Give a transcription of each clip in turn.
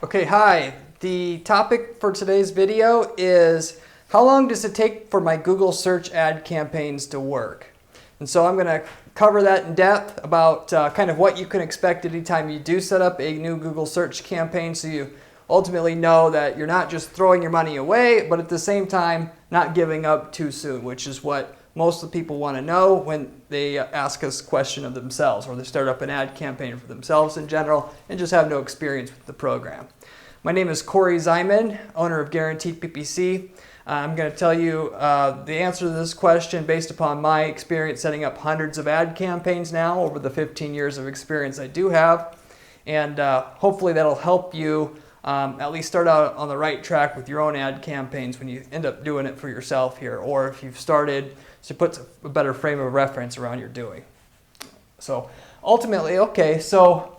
Okay, hi. The topic for today's video is how long does it take for my Google search ad campaigns to work? And so I'm going to cover that in depth about kind of what you can expect anytime you do set up a new Google search campaign, so you ultimately know that you're not just throwing your money away, but at the same time not giving up too soon, which is what most of the people want to know when they ask us a question of themselves, or they start up an ad campaign for themselves in general and just have no experience with the program. My name is Corey Zyman, owner of Guaranteed PPC. I'm going to tell you the answer to this question based upon my experience setting up hundreds of ad campaigns now over the 15 years of experience I do have. And hopefully that'll help you at least start out on the right track with your own ad campaigns when you end up doing it for yourself here, or if you've started, so it puts a better frame of reference around your doing. So ultimately, okay, so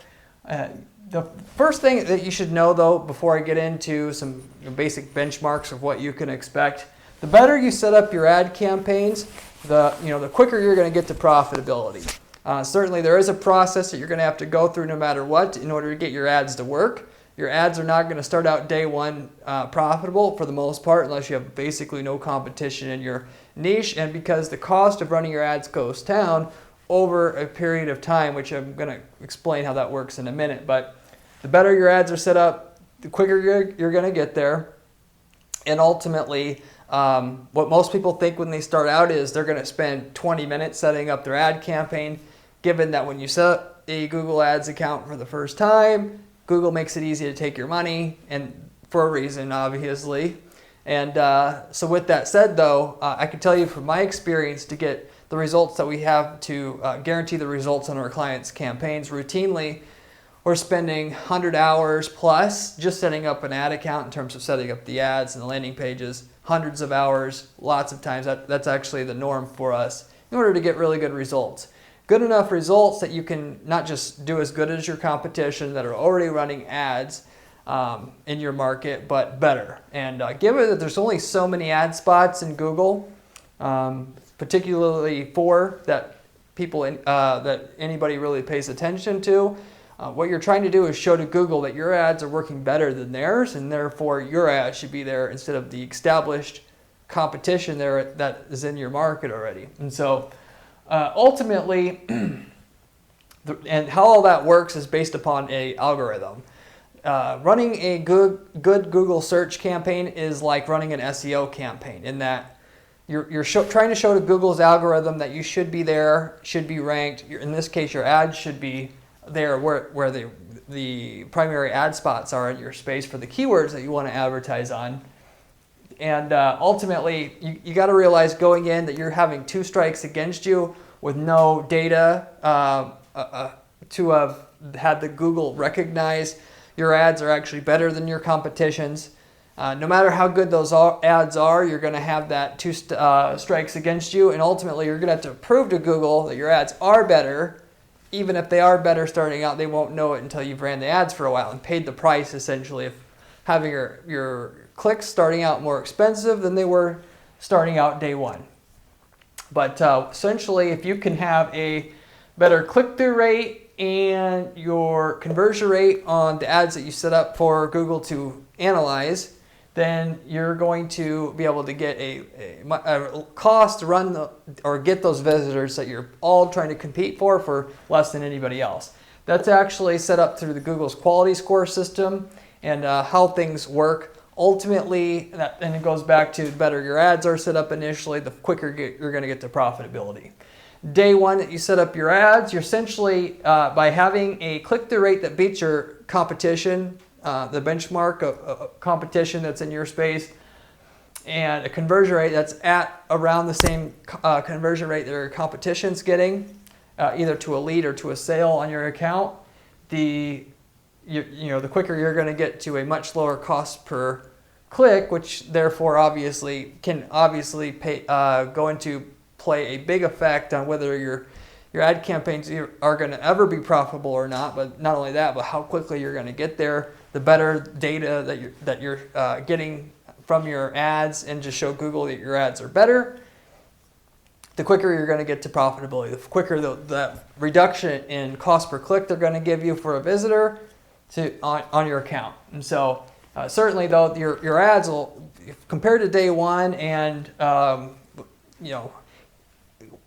the first thing that you should know though, before I get into some basic benchmarks of what you can expect, the better you set up your ad campaigns, the quicker you're going to get to profitability. Certainly there is a process that you're going to have to go through no matter what in order to get your ads to work. Your ads are not going to start out day one profitable for the most part unless you have basically no competition in your niche, and because the cost of running your ads goes down over a period of time, which I'm going to explain how that works in a minute. But the better your ads are set up, the quicker you're going to get there. And ultimately, what most people think when they start out is they're going to spend 20 minutes setting up their ad campaign, given that when you set up a Google Ads account for the first time, Google makes it easy to take your money, and for a reason, obviously. And so with that said, though, I can tell you from my experience, to get the results that we have to guarantee the results on our clients' campaigns routinely, we're spending 100 hours plus just setting up an ad account in terms of setting up the ads and the landing pages, hundreds of hours, lots of times. That's actually the norm for us in order to get really good results. Good enough results that you can not just do as good as your competition that are already running ads in your market, but better. And given that there's only so many ad spots in Google, particularly 4 that people that anybody really pays attention to, what you're trying to do is show to Google that your ads are working better than theirs, and therefore your ads should be there instead of the established competition there that is in your market already. And so ultimately, and how all that works is based upon an algorithm. Running a good Google search campaign is like running an SEO campaign, in that you're trying to show to Google's algorithm that you should be there, should be ranked. In this case, your ads should be there where the primary ad spots are in your space for the keywords that you want to advertise on. And ultimately, you got to realize going in that you're having 2 strikes against you with no data to have had the Google recognize your ads are actually better than your competition's. No matter how good those ads are, you're going to have that 2 strikes against you, and ultimately you're going to have to prove to Google that your ads are better. Even if they are better starting out, they won't know it until you've ran the ads for a while and paid the price, essentially, of having your clicks starting out more expensive than they were starting out day one. But essentially, if you can have a better click-through rate and your conversion rate on the ads that you set up for Google to analyze, then you're going to be able to get a cost to run or get those visitors that you're all trying to compete for less than anybody else. That's actually set up through the Google's quality score system, and how things work. Ultimately, and it goes back to the better your ads are set up initially, the quicker you're going to get to profitability. Day one that you set up your ads, you're essentially, by having a click-through rate that beats your competition, the benchmark of competition that's in your space, and a conversion rate that's at around the same conversion rate that your competition's getting, either to a lead or to a sale on your account, the quicker you're going to get to a much lower cost per click, which therefore can go into play a big effect on whether your ad campaigns are going to ever be profitable or not. But not only that, but how quickly you're going to get there. The better data that you're getting from your ads, and just show Google that your ads are better, the quicker you're going to get to profitability. The quicker that reduction in cost per click they're going to give you for a visitor, on your account. And so certainly though, your ads will, compared to day one, and you know,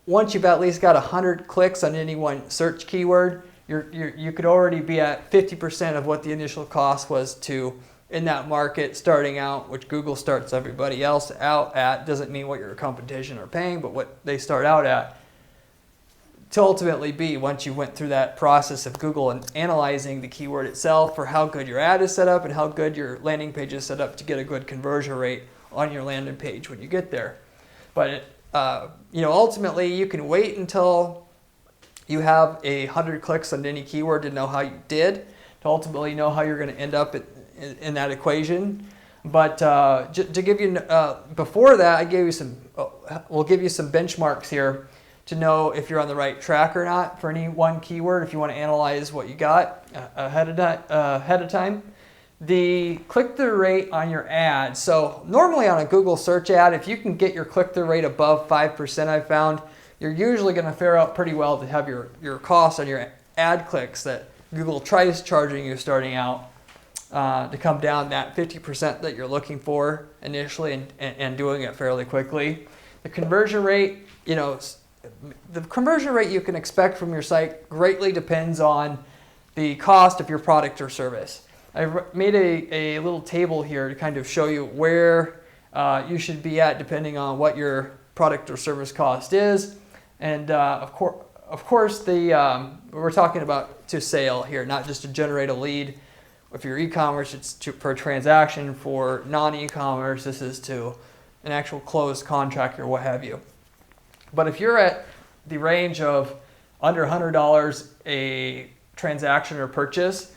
once you've at least got 100 clicks on any one search keyword, you could already be at 50% of what the initial cost was to in that market starting out, which Google starts everybody else out at. Doesn't mean what your competition are paying, but what they start out at, to ultimately be, once you went through that process of Google and analyzing the keyword itself for how good your ad is set up and how good your landing page is set up to get a good conversion rate on your landing page when you get there. But you know, ultimately you can wait until you have 100 clicks on any keyword to know how you did, to ultimately know how you're going to end up in that equation. But to give you, before that, I gave you some, we'll give you some benchmarks here to know if you're on the right track or not for any one keyword, if you want to analyze what you got ahead of time. The click-through rate on your ad. So normally on a Google search ad, if you can get your click-through rate above 5%, I found, you're usually going to fare out pretty well to have your costs on your ad clicks that Google tries charging you starting out to come down that 50% that you're looking for initially, and doing it fairly quickly. The conversion rate, you know, the conversion rate you can expect from your site greatly depends on the cost of your product or service. I've made a little table here to kind of show you where you should be at depending on what your product or service cost is. And of course, we're talking about to sale here, not just to generate a lead. If you're e-commerce, it's per transaction. For non-e-commerce, this is to an actual closed contract or what have you. But if you're at the range of under $100 a transaction or purchase,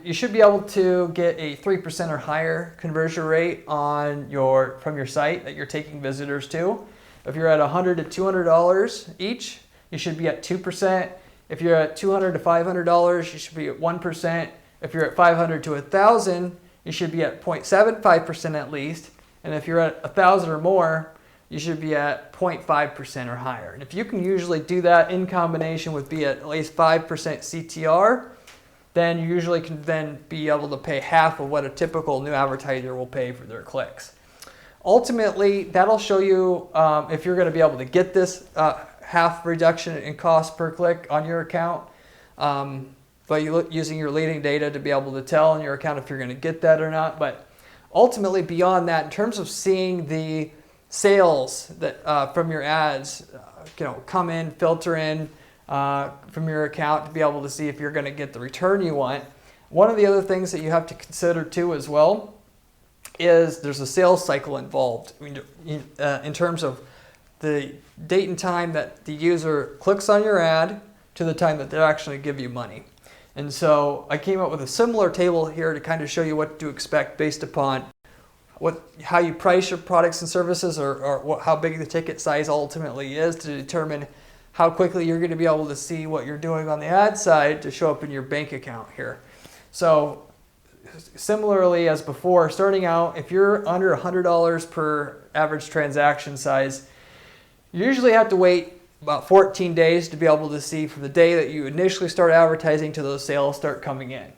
you should be able to get a 3% or higher conversion rate from your site that you're taking visitors to. If you're at $100 to $200 each, you should be at 2%. If you're at $200 to $500, you should be at 1%. If you're at $500 to $1,000, you should be at 0.75% at least. And if you're at $1,000 or more, you should be at 0.5% or higher. And if you can usually do that in combination with be at least 5% CTR, then you usually can then be able to pay half of what a typical new advertiser will pay for their clicks. Ultimately, that'll show you if you're going to be able to get this half reduction in cost per click on your account by using your leading data to be able to tell on your account if you're going to get that or not. But ultimately, beyond that, in terms of seeing the sales that from your ads, come in, filter in from your account to be able to see if you're going to get the return you want. One of the other things that you have to consider too as well is there's a sales cycle involved. I mean, in terms of the date and time that the user clicks on your ad to the time that they actually give you money. And so I came up with a similar table here to kind of show you what to expect based upon how you price your products and services, or how big the ticket size ultimately is, to determine how quickly you're going to be able to see what you're doing on the ad side to show up in your bank account here. So similarly as before, starting out, if you're under $100 per average transaction size, you usually have to wait about 14 days to be able to see from the day that you initially start advertising to those sales start coming in.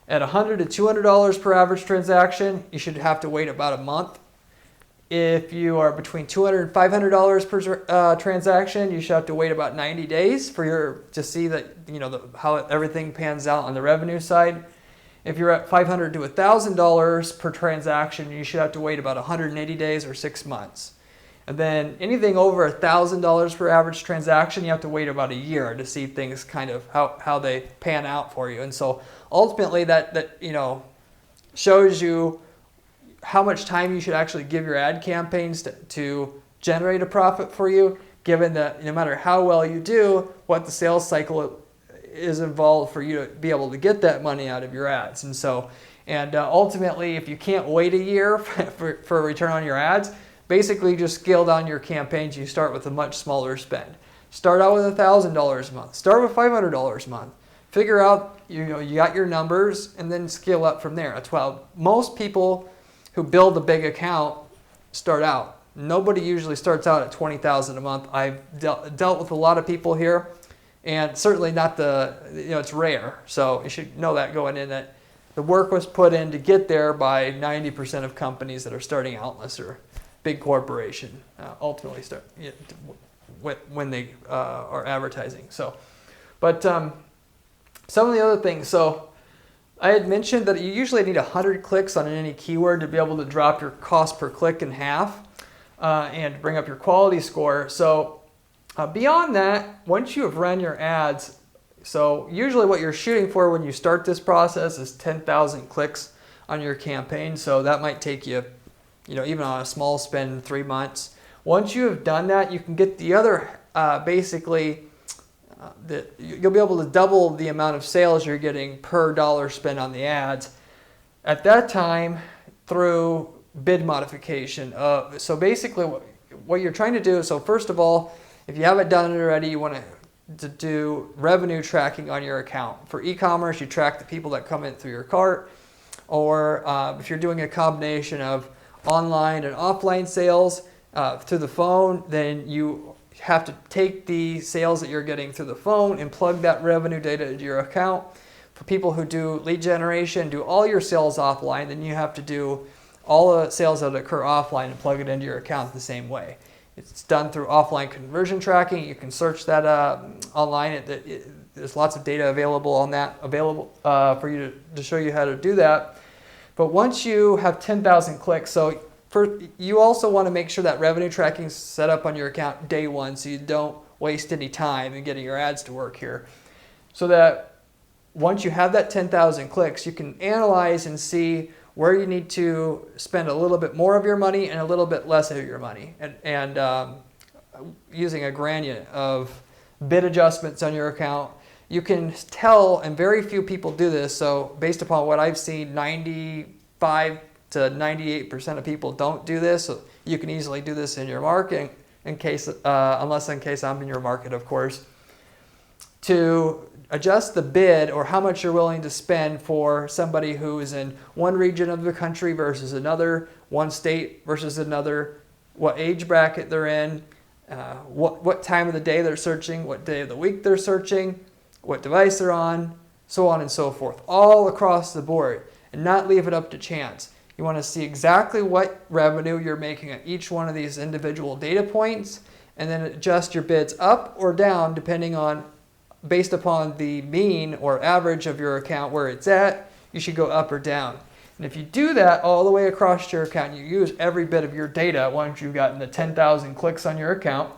At $100 to $200 per average transaction, you should have to wait about a month. If you are between $200 and $500 per transaction, you should have to wait about 90 days to see that how everything pans out on the revenue side. If you're at $500 to $1,000 per transaction, you should have to wait about 180 days or 6 months. And then anything over $1,000 per average transaction, you have to wait about a year to see things kind of how they pan out for you. And so ultimately that shows you how much time you should actually give your ad campaigns to generate a profit for you, given that no matter how well you do, what the sales cycle is involved for you to be able to get that money out of your ads. And so, ultimately, if you can't wait a year for a return on your ads, basically just scale down your campaigns. You start with a much smaller spend. Start out with $1,000 a month. Start with $500 a month. Figure out you got your numbers, and then scale up from there. That's why most people who build a big account start out. Nobody usually starts out at $20,000 a month. I've dealt with a lot of people here and certainly not it's rare. So you should know that going in, that the work was put in to get there by 90% of companies that are starting out, unless they're a big corporation, ultimately start when they are advertising. So, but some of the other things. So I had mentioned that you usually need 100 clicks on any keyword to be able to drop your cost per click in half and bring up your quality score. So beyond that, once you have run your ads, so usually what you're shooting for when you start this process is 10,000 clicks on your campaign. So that might take you, even on a small spend, 3 months. Once you have done that, you can get the other, you'll be able to double the amount of sales you're getting per dollar spent on the ads. At that time, through bid modification. So basically what you're trying to do, so first of all, if you haven't done it already, you want to do revenue tracking on your account. For e-commerce, you track the people that come in through your cart, or if you're doing a combination of online and offline sales through the phone, then you have to take the sales that you're getting through the phone and plug that revenue data into your account. For people who do lead generation, do all your sales offline, then you have to do all the sales that occur offline and plug it into your account the same way. It's done through offline conversion tracking. You can search that online. There's lots of data available on that, for you to show you how to do that. But once you have 10,000 clicks, so you also want to make sure that revenue tracking is set up on your account day one, so you don't waste any time in getting your ads to work here. So that once you have that 10,000 clicks, you can analyze and see where you need to spend a little bit more of your money and a little bit less of your money, and using a gradient of bid adjustments on your account. You can tell, and very few people do this, so based upon what I've seen, 95 to 98% of people don't do this. So you can easily do this in your market, unless I'm in your market, of course, to adjust the bid or how much you're willing to spend for somebody who is in one region of the country versus another, one state versus another, what age bracket they're in, what time of the day they're searching, what day of the week they're searching, what device they're on, so on and so forth, all across the board, and not leave it up to chance. You want to see exactly what revenue you're making at each one of these individual data points, and then adjust your bids up or down based upon the mean or average of your account where it's at. You should go up or down. And if you do that all the way across your account, you use every bit of your data. Once you've gotten the 10,000 clicks on your account,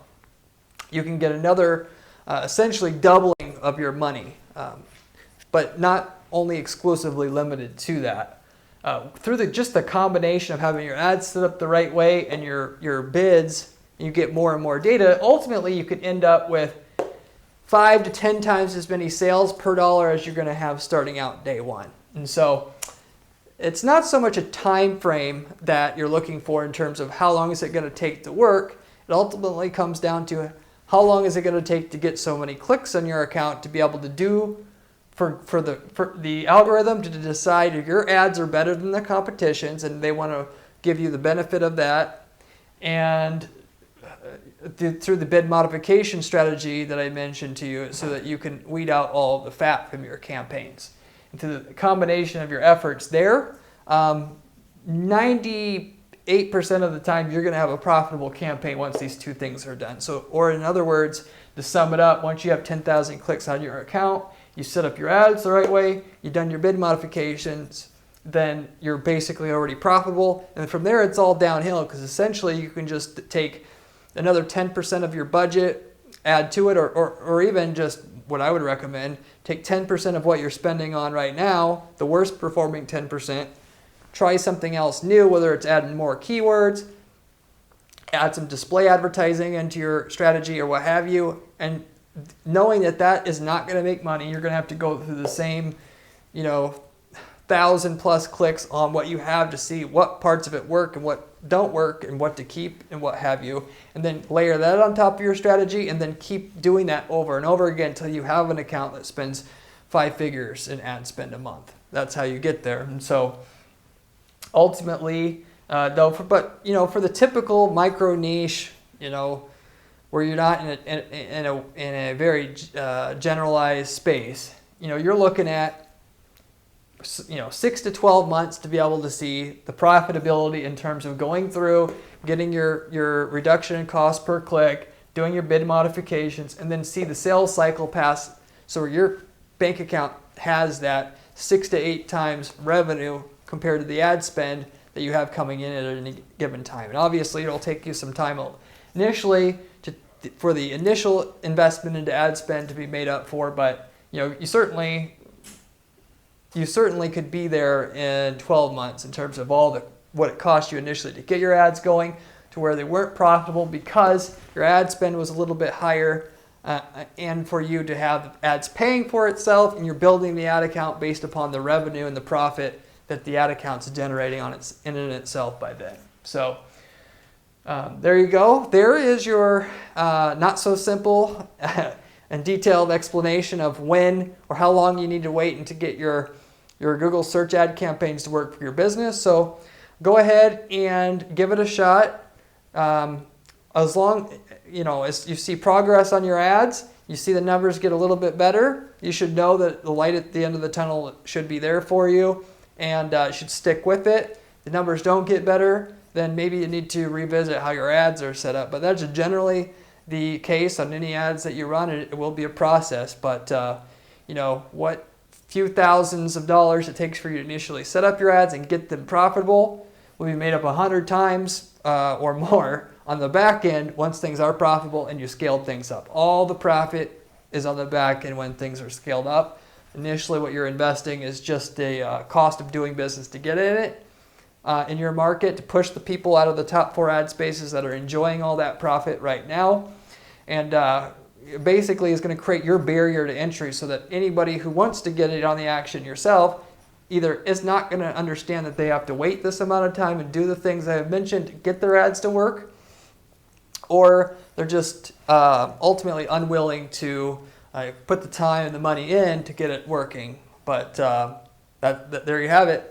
you can get another essentially doubling of your money, but not only exclusively limited to that. Through just the combination of having your ads set up the right way and your bids, you get more and more data. Ultimately, you could end up with 5 to 10 times as many sales per dollar as you're going to have starting out day one. And so it's not so much a time frame that you're looking for in terms of how long is it going to take to work. It ultimately comes down to how long is it going to take to get so many clicks on your account to be able to do for the algorithm to decide if your ads are better than the competition's, and they want to give you the benefit of that. And through the bid modification strategy that I mentioned to you, so that you can weed out all of the fat from your campaigns. And through the combination of your efforts there, 98% of the time you're going to have a profitable campaign once these two things are done. So, or in other words, to sum it up, once you have 10,000 clicks on your account, you set up your ads the right way, you've done your bid modifications, then you're basically already profitable. And from there, it's all downhill, because essentially you can just take another 10% of your budget, add to it, or even just what I would recommend, take 10% of what you're spending on right now, the worst performing 10%, try something else new, whether it's adding more keywords, add some display advertising into your strategy or what have you, and knowing that that is not going to make money, you're going to have to go through the same, 1,000+ clicks on what you have to see what parts of it work and what don't work and what to keep and what have you, and then layer that on top of your strategy, and then keep doing that over and over again until you have an account that spends 5 figures in ad spend a month. That's how you get there. And so ultimately, for the typical micro niche, where you're not in a very generalized space, you're looking at 6 to 12 months to be able to see the profitability in terms of going through, getting your reduction in cost per click, doing your bid modifications, and then see the sales cycle pass, so your bank account has that 6 to 8 times revenue compared to the ad spend that you have coming in at any given time. And obviously it'll take you some time initially for the initial investment into ad spend to be made up for, but you certainly could be there in 12 months in terms of what it cost you initially to get your ads going to where they weren't profitable because your ad spend was a little bit higher, and for you to have ads paying for itself, and you're building the ad account based upon the revenue and the profit that the ad account's generating in itself by then. So there you go. There is your not so simple and detailed explanation of when or how long you need to wait and to get your Google search ad campaigns to work for your business. So go ahead and give it a shot. As long as you see progress on your ads, you see the numbers get a little bit better, you should know that the light at the end of the tunnel should be there for you, and should stick with it. If the numbers don't get better, then maybe you need to revisit how your ads are set up. But that's generally the case on any ads that you run. It will be a process, but what few thousands of dollars it takes for you to initially set up your ads and get them profitable will be made up 100 times or more on the back end once things are profitable and you scaled things up. All the profit is on the back end when things are scaled up. Initially, what you're investing is just a cost of doing business to get in it in your market, to push the people out of the top 4 ad spaces that are enjoying all that profit right now. And basically is going to create your barrier to entry so that anybody who wants to get it on the action yourself either is not going to understand that they have to wait this amount of time and do the things I have mentioned to get their ads to work, or they're just ultimately unwilling to put the time and the money in to get it working. But there you have it.